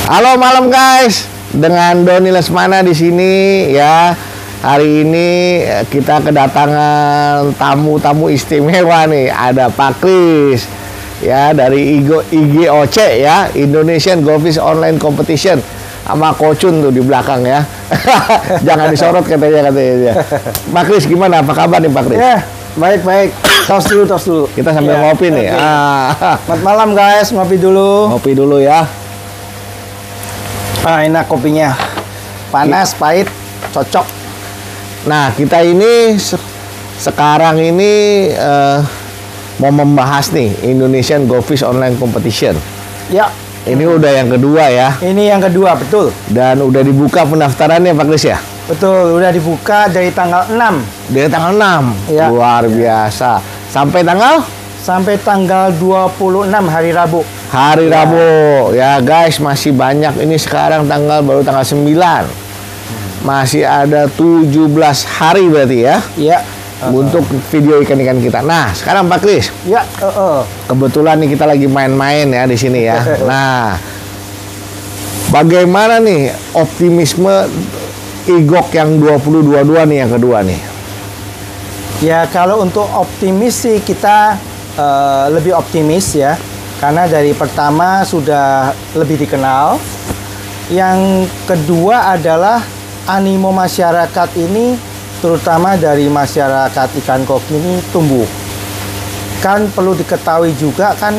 Halo malam guys, dengan Doni Lesmana di sini ya. Hari ini kita kedatangan tamu-tamu istimewa nih. Ada Pak Kris ya dari IGOC ya, Indonesian Golfish Online Competition, sama Kocun tuh di belakang ya. Jangan disorot katanya dia. Pak Kris gimana? Apa kabar nih Pak Kris? Ya, baik. Tos dulu. Kita sambil ngopi nih. Okay. Selamat malam guys, ngopi dulu. Ngopi dulu ya. Enak kopinya. Panas, pahit, cocok. Nah, kita ini sekarang ini mau membahas nih Indonesian Golfish Online Competition. Ya. Ini udah yang kedua ya. Ini yang kedua, betul. Dan udah dibuka pendaftarannya Pak Kris ya? Betul, udah dibuka dari tanggal 6. Dari tanggal 6? Ya. Luar biasa. Sampai tanggal? Sampai tanggal 26 hari Rabu. Hari Rabu. Ya guys, masih banyak. Ini sekarang baru tanggal 9. Masih ada 17 hari berarti ya? Iya. Untuk video ikan-ikan kita. Nah, sekarang Pak Kris. Ya. Kebetulan nih kita lagi main-main ya di sini ya. Nah, bagaimana nih optimisme IGOC yang 2022 nih yang kedua nih? Ya, kalau untuk optimis sih kita lebih optimis ya. Karena dari pertama sudah lebih dikenal. Yang kedua adalah animo masyarakat ini, terutama dari masyarakat ikan koki ini tumbuh. Kan perlu diketahui juga kan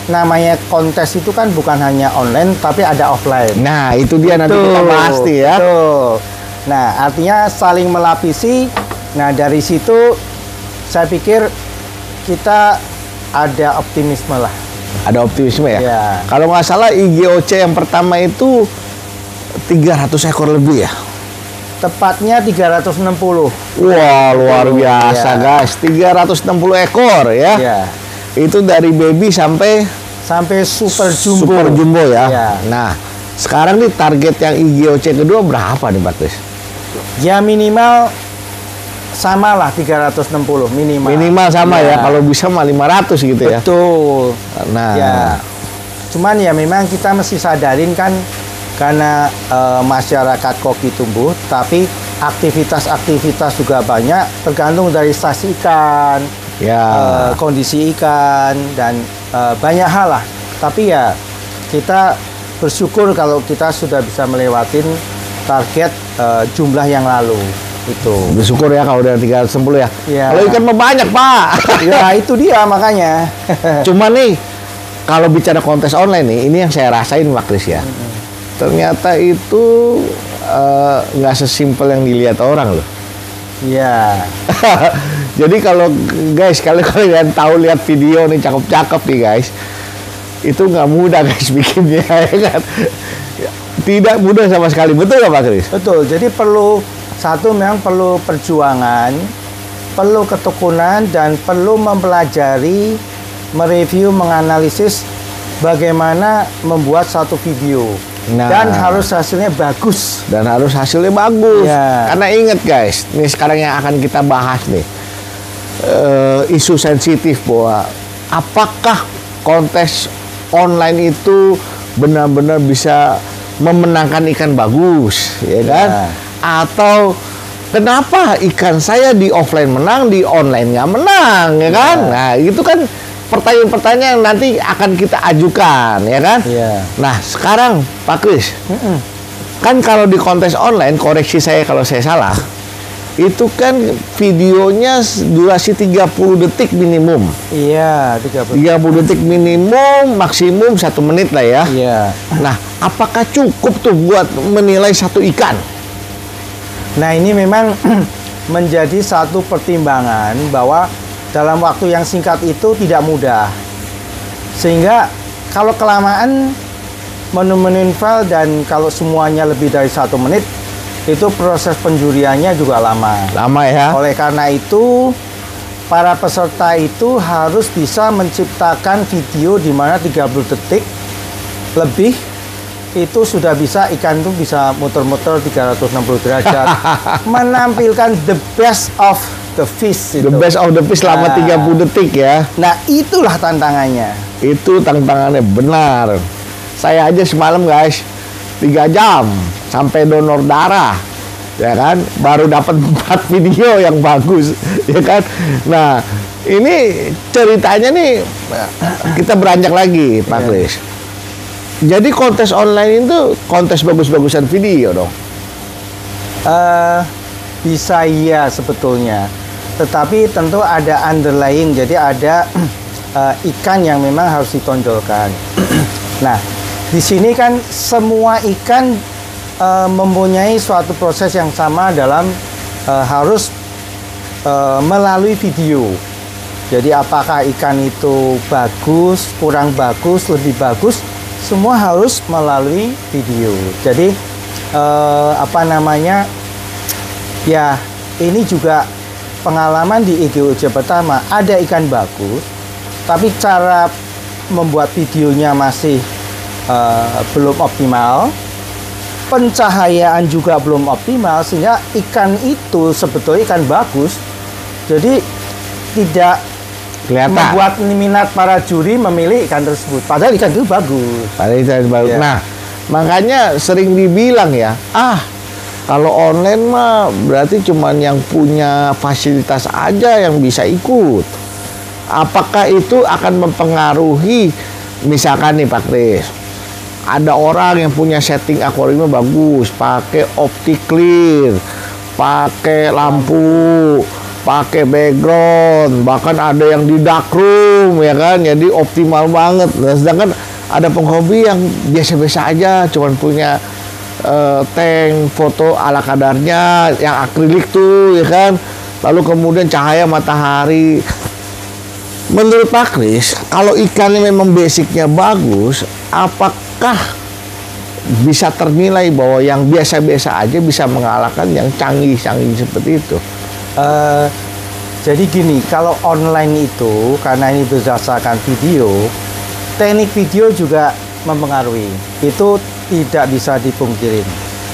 namanya kontes itu kan bukan hanya online tapi ada offline. Nah, itu dia nanti kita bahas nih ya. Betul. Nah, artinya saling melapisi. Nah, dari situ saya pikir kita ada optimisme lah. Ada optimisme ya? Ya. Kalau nggak salah IGOC yang pertama itu 300 ekor lebih ya? Tepatnya 360. Wah, luar biasa ya. Guys. 360 ekor ya? Ya. Itu dari baby sampai super jumbo. Super jumbo ya? Ya. Nah, sekarang nih target yang IGOC kedua berapa nih Pak Kris? Ya minimal sama lah 360 minimal. Minimal sama ya, kalau bisa mah 500 gitu ya. Betul. Nah, ya. Cuman ya memang kita mesti sadarin kan karena masyarakat koki tumbuh, tapi aktivitas juga banyak tergantung dari stasi ikan, kondisi ikan dan banyak hal lah. Tapi ya kita bersyukur kalau kita sudah bisa melewatin target jumlah yang lalu. Itu. Bersyukur ya kalau udah 310 ya. Ya. Kalau ikan mah banyak, Pak. Ya, itu dia makanya. Cuma nih kalau bicara kontes online nih, ini yang saya rasain Pak Kris ya. Ternyata itu nggak sesimpel yang dilihat orang loh. Iya. Jadi kalau guys, kalian tahu lihat video nih cakep-cakep nih guys, itu nggak mudah guys bikinnya ya kan. Tidak mudah sama sekali, betul nggak Pak Kris? Betul. Jadi memang perlu perjuangan, perlu ketekunan, dan perlu mempelajari, mereview, menganalisis bagaimana membuat satu video. Nah, dan harus hasilnya bagus. Ya. Karena ingat guys, nih sekarang yang akan kita bahas nih, isu sensitif bahwa apakah kontes online itu benar-benar bisa memenangkan ikan bagus, ya kan? Ya. Atau kenapa ikan saya di offline menang, di online nggak menang, ya kan? Ya. Nah, itu kan pertanyaan-pertanyaan yang nanti akan kita ajukan, ya kan? Ya. Nah, sekarang Pak Kris, kan kalau di kontes online, koreksi saya kalau saya salah, itu kan videonya durasi 30 detik minimum. Iya, 30 detik minimum, maksimum 1 menit lah ya. Iya. Nah, apakah cukup tuh buat menilai satu ikan? Nah, ini memang menjadi satu pertimbangan bahwa dalam waktu yang singkat itu tidak mudah. Sehingga kalau kelamaan menu-menu file dan kalau semuanya lebih dari 1 menit, itu proses penjuriannya juga lama. Lama ya? Oleh karena itu, para peserta itu harus bisa menciptakan video di mana 30 detik lebih itu sudah bisa, ikan itu bisa muter-muter 360 derajat menampilkan the best of the fish itu. The best of the fish selama 30 detik ya. Nah, itulah tantangannya. Itu tantangannya benar. Saya aja semalam guys 3 jam sampai donor darah, ya kan, baru dapat 4 video yang bagus, ya kan. Nah, ini ceritanya nih kita beranjak lagi, Pak Kris. Jadi kontes online itu kontes bagus-bagusan video dong. Bisa iya sebetulnya, tetapi tentu ada underlying, jadi ada ikan yang memang harus ditonjolkan. Nah, di sini kan semua ikan mempunyai suatu proses yang sama dalam harus melalui video. Jadi apakah ikan itu bagus, kurang bagus, lebih bagus, semua harus melalui video. Jadi ya ini juga pengalaman di IGOJ pertama, ada ikan bagus, tapi cara membuat videonya masih belum optimal, pencahayaan juga belum optimal, sehingga ikan itu sebetulnya ikan bagus, jadi tidak kelihatan membuat minat para juri memilih ikan tersebut. Padahal ikan itu bagus. Padahal ikan bagus. Ya. Nah, makanya sering dibilang ya, kalau online mah berarti cuman yang punya fasilitas aja yang bisa ikut. Apakah itu akan mempengaruhi, misalkan nih Pak Kris, ada orang yang punya setting akuariumnya bagus, pakai optik clear, pakai lampu, pakai background, bahkan ada yang di dark room, ya kan, jadi optimal banget. Nah, sedangkan ada penghobi yang biasa-biasa aja, cuman punya tank foto ala kadarnya, yang akrilik tuh, ya kan, lalu kemudian cahaya matahari. Menurut Pak Kris, kalau ikannya memang basicnya bagus, apakah bisa ternilai bahwa yang biasa-biasa aja bisa mengalahkan yang canggih-canggih seperti itu? Jadi gini, kalau online itu karena ini berdasarkan video, teknik video juga mempengaruhi. Itu tidak bisa dipungkirin.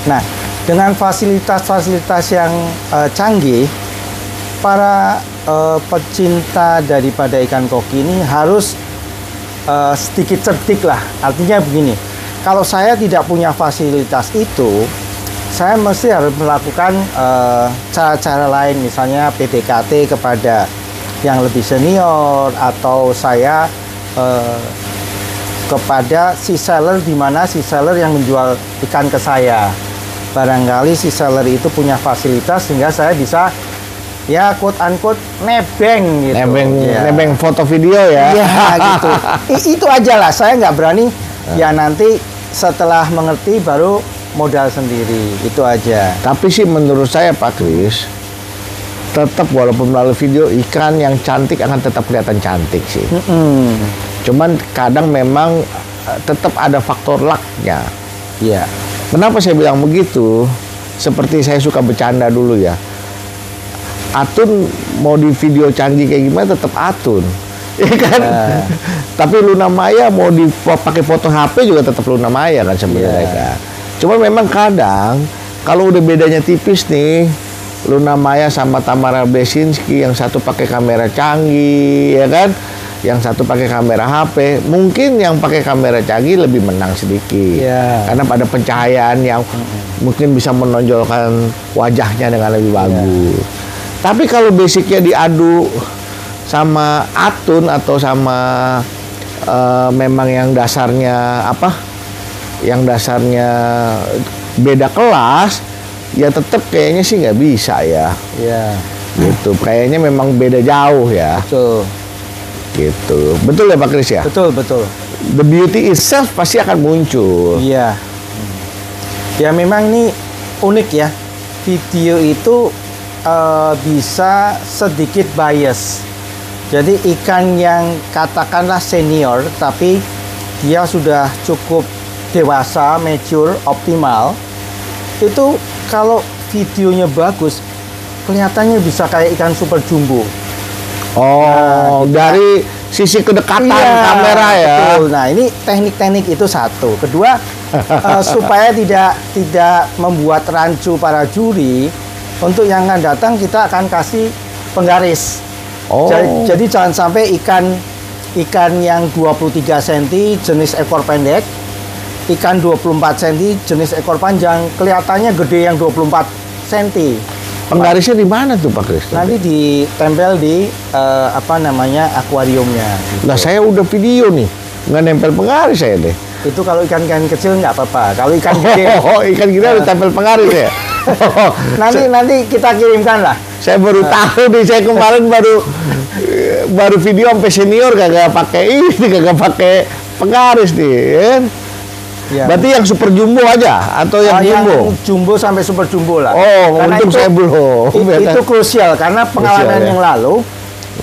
Nah, dengan fasilitas-fasilitas yang canggih, para pecinta daripada ikan koki ini harus sedikit cerdik lah. Artinya begini, kalau saya tidak punya fasilitas itu, saya mesti harus melakukan cara-cara lain, misalnya PDKT kepada yang lebih senior, atau saya kepada si seller, di mana si seller yang menjual ikan ke saya. Barangkali si seller itu punya fasilitas sehingga saya bisa, ya quote unquote, nebeng gitu. Nebeng foto video ya. Iya gitu. Itu aja lah, saya nggak berani. Ya nanti setelah mengerti baru modal sendiri, itu aja. Tapi sih menurut saya Pak Kris, tetap walaupun melalui video, ikan yang cantik akan tetap kelihatan cantik sih. Cuman kadang memang tetap ada faktor luck-nya. Iya. Kenapa saya bilang begitu? Seperti saya suka bercanda dulu ya. Atun mau di video canggih kayak gimana tetap Atun. Ya kan? Tapi Luna Maya mau dipakai foto HP juga tetap Luna Maya kan sebenarnya kan. Cuma memang kadang kalau udah bedanya tipis nih, Luna Maya sama Tamara Besinski, yang satu pakai kamera canggih, ya kan, yang satu pakai kamera HP, mungkin yang pakai kamera canggih lebih menang sedikit, karena pada pencahayaan yang mungkin bisa menonjolkan wajahnya dengan lebih bagus. Tapi kalau basicnya diadu sama Atun atau sama memang yang dasarnya yang dasarnya beda kelas, ya tetap kayaknya sih nggak bisa ya. Iya. Gitu. Kayaknya memang beda jauh ya. Betul. Gitu. Betul ya Pak Kris ya? Betul, betul. The beauty itself pasti akan muncul. Iya. Ya memang ini unik ya. Video itu bisa sedikit bias. Jadi ikan yang katakanlah senior, tapi dia sudah cukup dewasa, mature, optimal, itu kalau videonya bagus, kelihatannya bisa kayak ikan super jumbo. Oh, dari sisi kedekatan kamera ya. Betul. Nah, ini teknik-teknik itu satu. Kedua, supaya tidak membuat rancu para juri, untuk yang akan datang kita akan kasih penggaris. Oh. Jadi jangan sampai ikan yang 23 cm jenis ekor pendek ikan 24 cm jenis ekor panjang, kelihatannya gede yang 24 cm. Penggarisnya di mana tuh Pak Kris? Nanti ditempel di akuariumnya. Gitu. Lah saya udah video nih, nggak nempel penggaris saya deh. Itu kalau ikan-ikan kecil nggak apa-apa. Kalau ikan gede, ikan gede harus tempel penggaris ya. nanti kita kirimkan lah. Saya baru tahu nih, saya kemarin baru video sampai senior kagak pakai penggaris nih, kan? Ya. Berarti yang super jumbo aja atau yang jumbo? Yang jumbo sampai super jumbo lah. Oh, karena untung saya belum. Itu krusial karena pengalaman yang lalu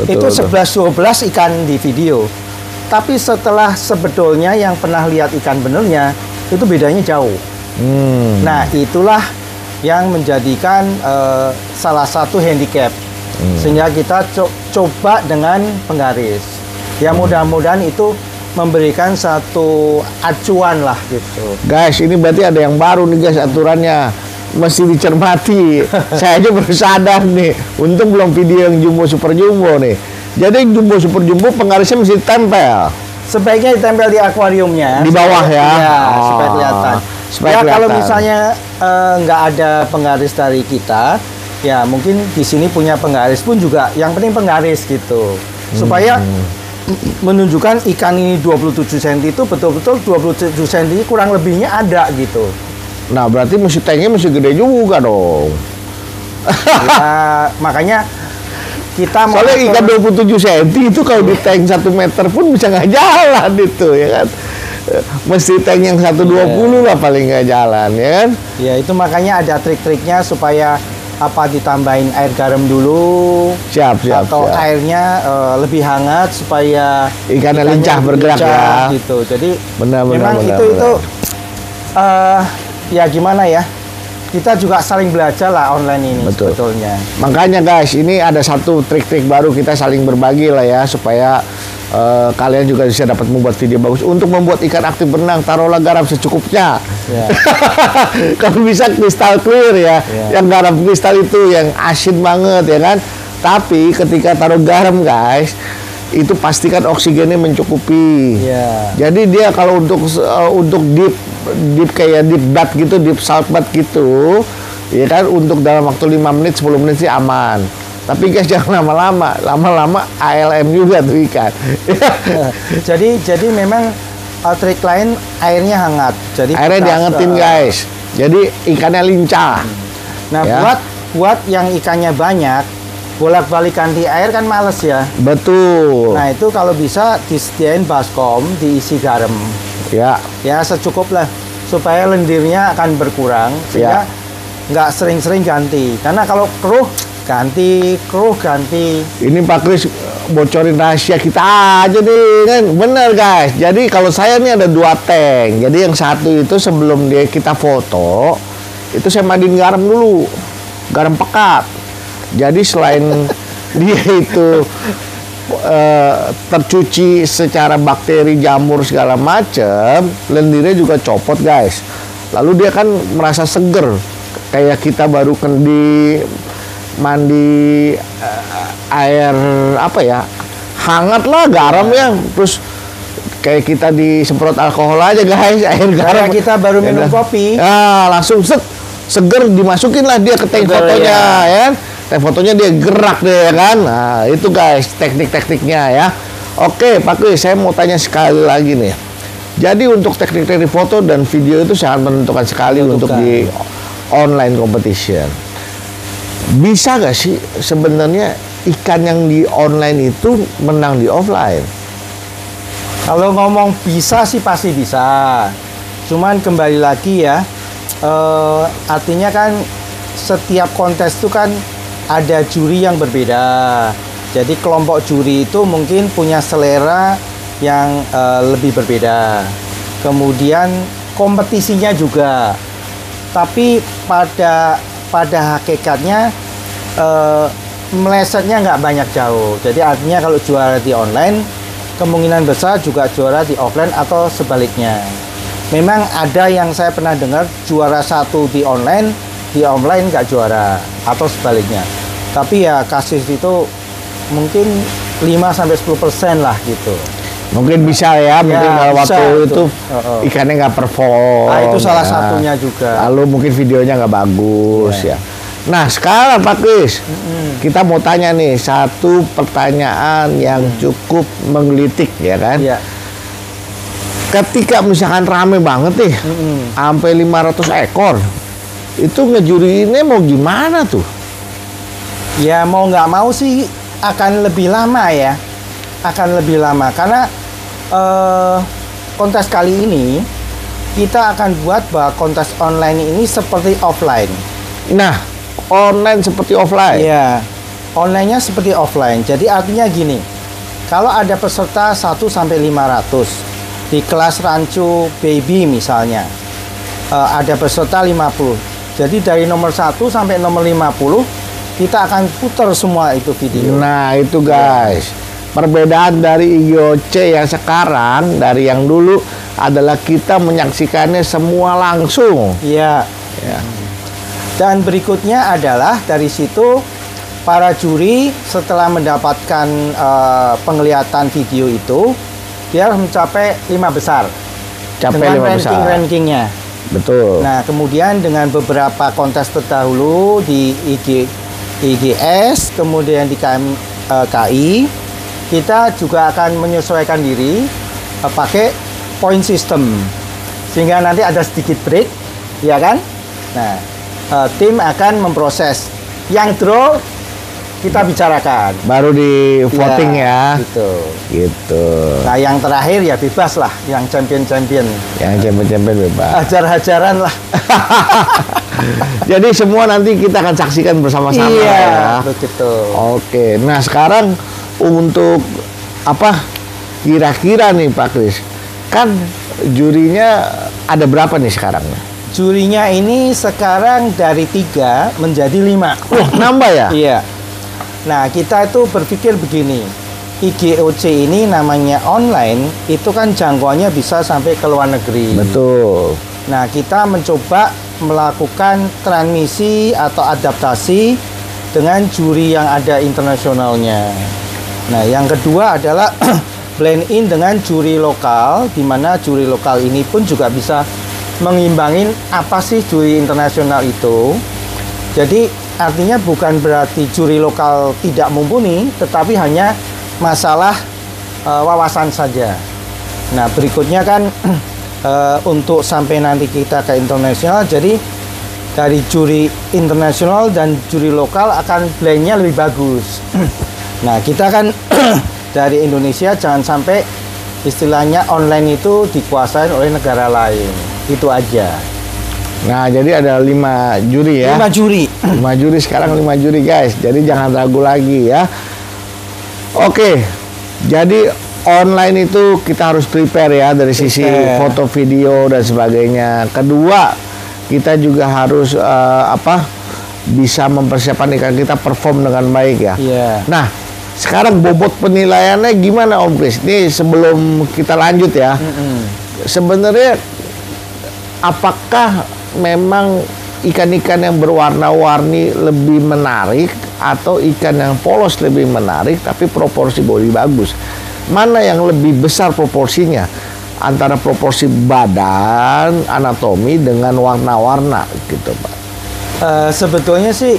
itu 11-12 ikan di video. Tapi setelah sebetulnya yang pernah lihat ikan benernya itu bedanya jauh. Nah, itulah yang menjadikan salah satu handicap. Sehingga kita coba dengan penggaris. Ya mudah-mudahan itu memberikan satu acuan lah gitu. Guys, ini berarti ada yang baru nih guys aturannya. Mesti dicermati. Saya aja baru sadar nih. Untung belum video yang jumbo super jumbo nih. Jadi jumbo super jumbo penggarisnya mesti ditempel. Sebaiknya ditempel di akuariumnya. Di bawah ya. Supaya kelihatan. Kalau misalnya nggak ada penggaris dari kita, ya mungkin di sini punya penggaris pun juga. Yang penting penggaris gitu. Supaya menunjukkan ikan ini 27 cm itu betul-betul 27 cm kurang lebihnya ada gitu. Nah, berarti tanknya mesti gede juga dong. Ya, makanya kita soalnya ikan 27 cm itu kalau di tank 1 meter pun bisa nggak jalan itu, ya kan? Mesti tank yang 120 lah paling nggak jalan, ya kan? Ya, itu makanya ada trik-triknya supaya ditambahin air garam dulu, atau airnya lebih hangat supaya ikannya lincah bergerak ya, gitu. Jadi benar, itu ya gimana ya, kita juga saling belajar lah online ini. Betul. Sebetulnya. Makanya guys, ini ada satu trik-trik baru, kita saling berbagi lah ya supaya kalian juga bisa dapat membuat video bagus. Untuk membuat ikan aktif berenang, taruhlah garam secukupnya. Yeah. Kalau bisa kristal clear ya. Yang garam kristal itu yang asin banget ya kan. Tapi ketika taruh garam guys, itu pastikan oksigennya mencukupi. Yeah. Jadi dia kalau untuk deep kayak deep bath gitu, deep salt bath gitu, ya kan, untuk dalam waktu 5 menit 10 menit sih aman. Tapi guys jangan lama-lama ALM juga tuh ikan. Jadi memang trik lain airnya hangat. Jadi airnya dihangetin guys. Jadi ikannya lincah. Nah ya, buat yang ikannya banyak, bolak-balik ganti air kan males ya. Betul. Nah itu kalau bisa disediain baskom diisi garam. Ya. Ya secukuplah supaya lendirnya akan berkurang sehingga nggak sering-sering ganti. Karena kalau keruh ganti. Ini Pak Kris bocorin rahasia kita aja nih kan, bener guys. Jadi kalau saya nih ada 2 tank. Jadi yang satu itu sebelum kita foto itu saya mandiin garam dulu, garam pekat. Jadi selain dia itu tercuci secara bakteri, jamur segala macem, lendirnya juga copot guys. Lalu dia kan merasa seger, kayak kita baru mandi air hangat lah, garam ya, terus kayak kita disemprot alkohol aja guys, air garam. Kayak kita baru minum kopi. Langsung seger, dimasukin lah dia ke tank fotonya ya. Tank fotonya dia gerak deh kan. Nah itu guys teknik-tekniknya ya. Oke Pak Kris, saya mau tanya sekali lagi nih. Jadi untuk teknik-teknik foto dan video itu sangat menentukan sekali untuk di online competition. Bisa gak sih sebenarnya ikan yang di online itu menang di offline? Kalau ngomong bisa sih pasti bisa. Cuman kembali lagi ya, artinya kan setiap kontes itu kan ada juri yang berbeda. Jadi kelompok juri itu mungkin punya selera yang lebih berbeda. Kemudian kompetisinya juga. Tapi pada hakikatnya melesetnya nggak banyak jauh. Jadi artinya kalau juara di online, kemungkinan besar juga juara di offline atau sebaliknya. Memang ada yang saya pernah dengar juara 1 di online nggak juara atau sebaliknya. Tapi ya kasus itu mungkin 5-10% lah gitu. Mungkin bisa ya, mungkin kalau bisa, waktu itu ikannya nggak perform. Nah, itu salah ya. satunya juga. Lalu mungkin videonya nggak bagus ya. Nah sekarang Pak Kris, kita mau tanya nih satu pertanyaan yang cukup menggelitik ya kan. Ya. Ketika misalkan rame banget nih, sampai 500 ekor, itu ngejuriinnya mau gimana tuh? Ya mau nggak mau sih akan lebih lama ya, akan lebih lama karena kontes kali ini kita akan buat bahwa kontes online ini seperti offline. Nah, online seperti offline. Iya, online-nya seperti offline. Jadi artinya gini, kalau ada peserta 1 sampai 500 di kelas rancu baby misalnya, ada peserta 50. Jadi dari nomor 1 sampai nomor 50 kita akan putar semua itu video. Nah, itu guys. Perbedaan dari IGOC yang sekarang dari yang dulu adalah kita menyaksikannya semua langsung. Iya. Ya. Dan berikutnya adalah dari situ para juri setelah mendapatkan penglihatan video itu dia harus mencapai 5 besar. Capai dengan 5 besar. rankingnya. Betul. Nah kemudian dengan beberapa kontes terdahulu di IGS kemudian di KI kita juga akan menyesuaikan diri pakai point system sehingga nanti ada sedikit break, ya kan? Nah tim akan memproses yang draw kita bicarakan Baru di voting ya. gitu. Nah yang terakhir ya bebas lah, yang champion Yang champion bebas. hajar-hajaran lah. Jadi semua nanti kita akan saksikan bersama-sama Iya, ya. begitu. Oke, nah sekarang untuk apa kira-kira nih Pak Kris, kan jurinya ada berapa nih sekarang? Jurinya ini sekarang dari 3 menjadi 5. Wah, nambah ya? Iya. Nah, kita itu berpikir begini. IGOC ini namanya online, itu kan jangkauannya bisa sampai ke luar negeri. Betul. Nah, kita mencoba melakukan transmisi atau adaptasi dengan juri yang ada internasionalnya. Nah, yang kedua adalah blend in dengan juri lokal, di mana juri lokal ini pun juga bisa mengimbangin apa sih juri internasional itu. Jadi artinya bukan berarti juri lokal tidak mumpuni, tetapi hanya masalah wawasan saja. Nah berikutnya kan untuk sampai nanti kita ke internasional, jadi dari juri internasional dan juri lokal akan blendnya lebih bagus. Nah kita kan dari Indonesia jangan sampai istilahnya online itu dikuasai oleh negara lain. Itu aja. Nah, jadi ada 5 juri ya. 5 juri. 5 juri sekarang 5 juri guys. Jadi jangan ragu lagi ya. Oke. Jadi online itu kita harus prepare ya dari sisi foto, video dan sebagainya. Kedua, kita juga harus bisa mempersiapkan ikan kita perform dengan baik ya. Yeah. Nah, sekarang bobot penilaiannya gimana Om Kris? Nih sebelum kita lanjut ya. Sebenarnya apakah memang ikan-ikan yang berwarna-warni lebih menarik atau ikan yang polos lebih menarik tapi proporsi bodi bagus? Mana yang lebih besar proporsinya antara proporsi badan, anatomi dengan warna-warna gitu Pak? Sebetulnya sih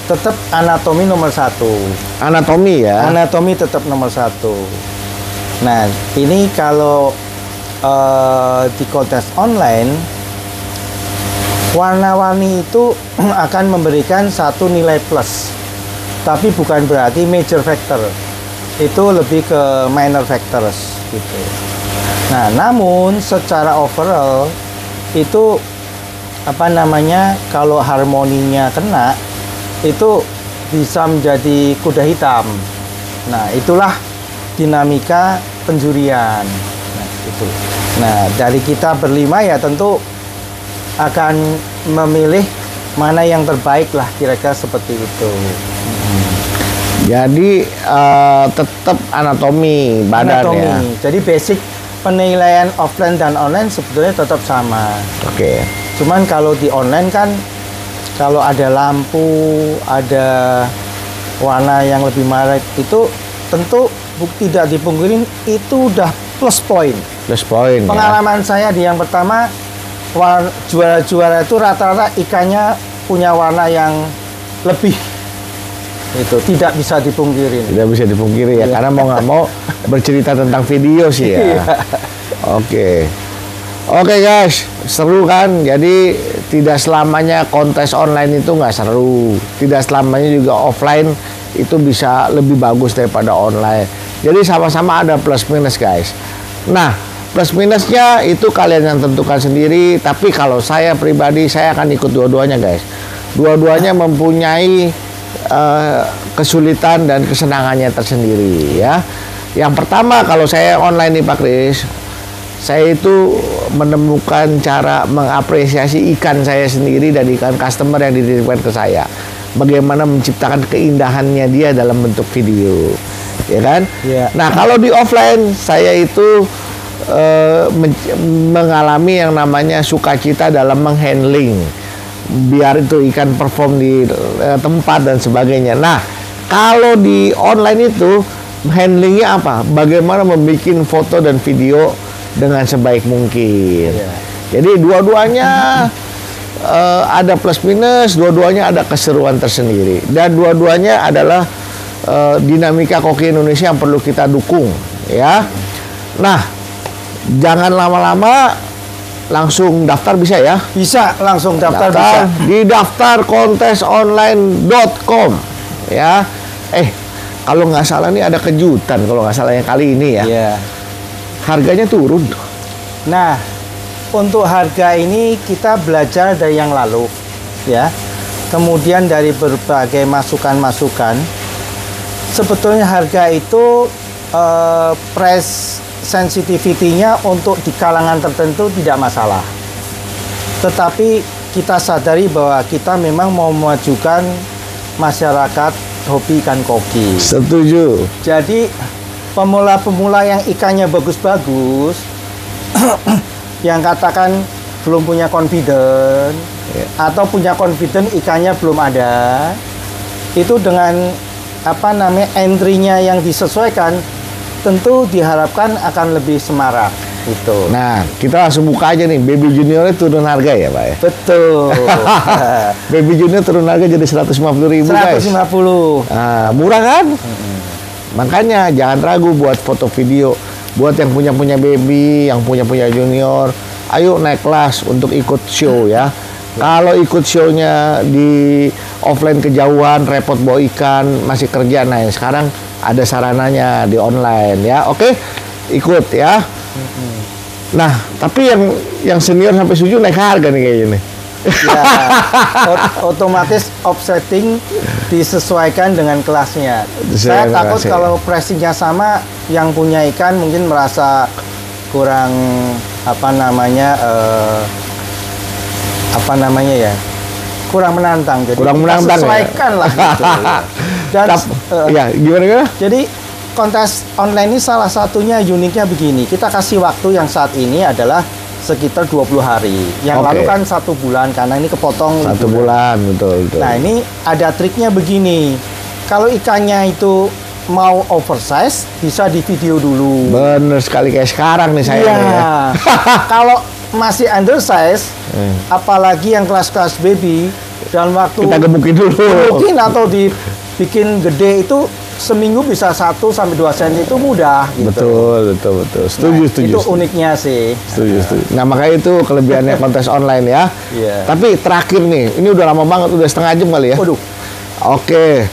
tetap anatomi nomor 1. Anatomi ya? Anatomi tetap nomor 1. Nah ini kalau di kontes online warna-warni itu akan memberikan satu nilai plus, tapi bukan berarti major factor, itu lebih ke minor factors gitu. Nah namun secara overall itu kalau harmoninya kena itu bisa menjadi kuda hitam. Nah itulah dinamika penjurian. Itu. Nah, dari kita berlima ya tentu akan memilih mana yang terbaik lah, kira-kira seperti itu. Jadi tetap anatomi badan ya. Jadi basic penilaian offline dan online sebetulnya tetap sama. Oke. Cuman kalau di online kan kalau ada lampu, ada warna yang lebih menarik itu tentu tidak dipungkirin itu udah plus point. Plus point. Pengalaman saya di yang pertama, juara-juara itu rata-rata ikannya punya warna yang lebih. Itu tidak bisa dipungkiri. Tidak bisa dipungkiri ya, karena mau nggak mau bercerita tentang video sih ya. Oke. Oke guys, seru kan? Jadi tidak selamanya kontes online itu nggak seru. Tidak selamanya juga offline itu bisa lebih bagus daripada online. Jadi sama-sama ada plus minus guys. Nah, plus minusnya itu kalian yang tentukan sendiri. Tapi kalau saya pribadi, saya akan ikut dua-duanya guys. Dua-duanya mempunyai kesulitan dan kesenangannya tersendiri ya. Yang pertama, kalau saya online nih Pak Kris, saya itu menemukan cara mengapresiasi ikan saya sendiri dan ikan customer yang dititipkan ke saya. Bagaimana menciptakan keindahannya dia dalam bentuk video, ya kan? Yeah. Nah, kalau di offline saya itu mengalami yang namanya sukacita dalam menghandling, biar itu ikan perform di tempat dan sebagainya. Nah, kalau di online itu handlingnya apa? Bagaimana membuat foto dan video dengan sebaik mungkin. Yeah. Jadi dua-duanya ada plus minus, dua-duanya ada keseruan tersendiri, dan dua-duanya adalah dinamika koki Indonesia yang perlu kita dukung, ya. Nah, jangan lama-lama, langsung daftar bisa ya? Bisa langsung daftar bisa. Di daftarkontesonline.com ya. Kalau nggak salah nih ada kejutan kalau nggak salah yang kali ini ya. Yeah. Harganya turun. Nah, untuk harga ini kita belajar dari yang lalu ya. Kemudian dari berbagai masukan-masukan, sebetulnya harga itu price sensitivity-nya untuk di kalangan tertentu tidak masalah. Tetapi kita sadari bahwa kita memang mau memajukan masyarakat hobi ikan koki. Setuju. Jadi pemula-pemula yang ikannya bagus-bagus yang katakan belum punya confident atau punya confident ikannya belum ada, itu dengan entry-nya yang disesuaikan tentu diharapkan akan lebih semarak itu. Nah, kita langsung buka aja nih. Baby Junior turun harga ya, Pak ya? Betul. Baby Junior turun harga jadi 150.000 guys. 150. Nah, murah kan? Makanya jangan ragu buat foto video. Buat yang punya baby, yang punya junior, ayo naik kelas untuk ikut show ya. Kalau ikut show-nya di offline kejauhan, repot bawa ikan, masih kerja. Nah, sekarang ada sarananya di online ya. Oke, ikut ya. Nah, tapi yang senior sampai 7 naik harga nih kayaknya nih. Ya, otomatis offsetting disesuaikan dengan kelasnya. Saya takut kalau pricing-nya sama, yang punya ikan mungkin merasa kurang kurang menantang. Jadi kurang menantang sesuaikan lah gitu. Dan ya gimana? Jadi kontes online ini salah satunya uniknya begini. Kita kasih waktu yang saat ini adalah sekitar 20 hari. Yang lalu kan 1 bulan karena ini kepotong 1 bulan, betul. Nah, ini ada triknya begini. Kalau ikannya itu mau oversize, bisa di video dulu. Bener sekali kayak sekarang nih saya. Iya. Ya. Kalau masih undersize, apalagi yang kelas-kelas baby, dalam waktu kita gebukin dulu. Gebukin atau dibikin gede itu seminggu bisa 1 sampai 2 cm itu mudah gitu. Betul. Setuju. Itu uniknya sih. Setuju. Nah, makanya itu kelebihannya kontes online ya. Yeah. Tapi terakhir nih, ini udah lama banget, udah setengah jam kali ya. Waduh. Oke.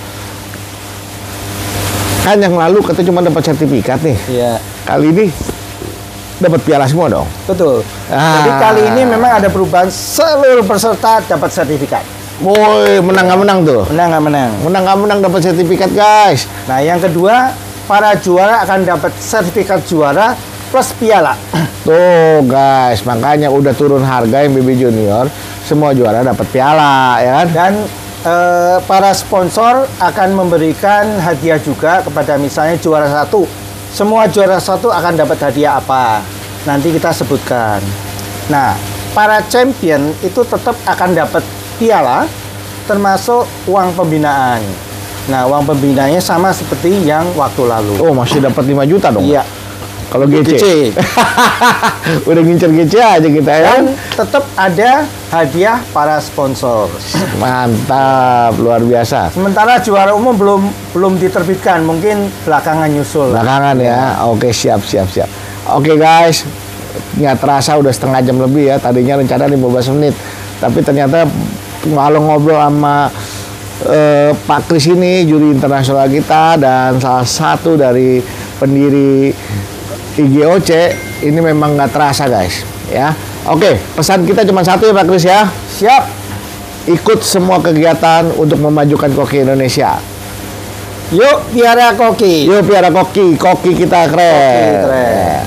Kan yang lalu kita cuma dapat sertifikat nih. Iya. Kali ini dapat piala semua dong. Betul. Jadi kali ini memang ada perubahan, seluruh peserta dapat sertifikat. Woi, menang nggak menang tuh? Menang nggak menang? Menang nggak menang dapat sertifikat guys. Nah, yang kedua, para juara akan dapat sertifikat juara plus piala. Tuh guys, makanya udah turun harga yang BB Junior, semua juara dapat piala ya kan? Dan para sponsor akan memberikan hadiah juga kepada misalnya juara 1. Semua juara 1 akan dapat hadiah apa? Nanti kita sebutkan. Nah, para champion itu tetap akan dapat piala, termasuk uang pembinaan. Nah, uang pembinaannya sama seperti yang waktu lalu. Oh, masih dapat 5 juta dong? Iya. Kalau GC. Udah ngincer GC aja kita ya. Dan tetap ada hadiah para sponsor. Mantap, luar biasa. Sementara juara umum belum diterbitkan, mungkin belakangan nyusul. Belakangan ya. Oke, siap. Oke guys, nggak terasa udah setengah jam lebih ya. Tadinya rencana 15 menit, tapi ternyata kalau ngobrol sama Pak Kris ini, juri internasional kita dan salah satu dari pendiri IGOC, ini memang nggak terasa guys ya. Oke, pesan kita cuma satu ya Pak Kris ya. Siap. Ikut semua kegiatan untuk memajukan koki Indonesia. Yuk piara koki. Yuk piara koki kita keren. Koki keren.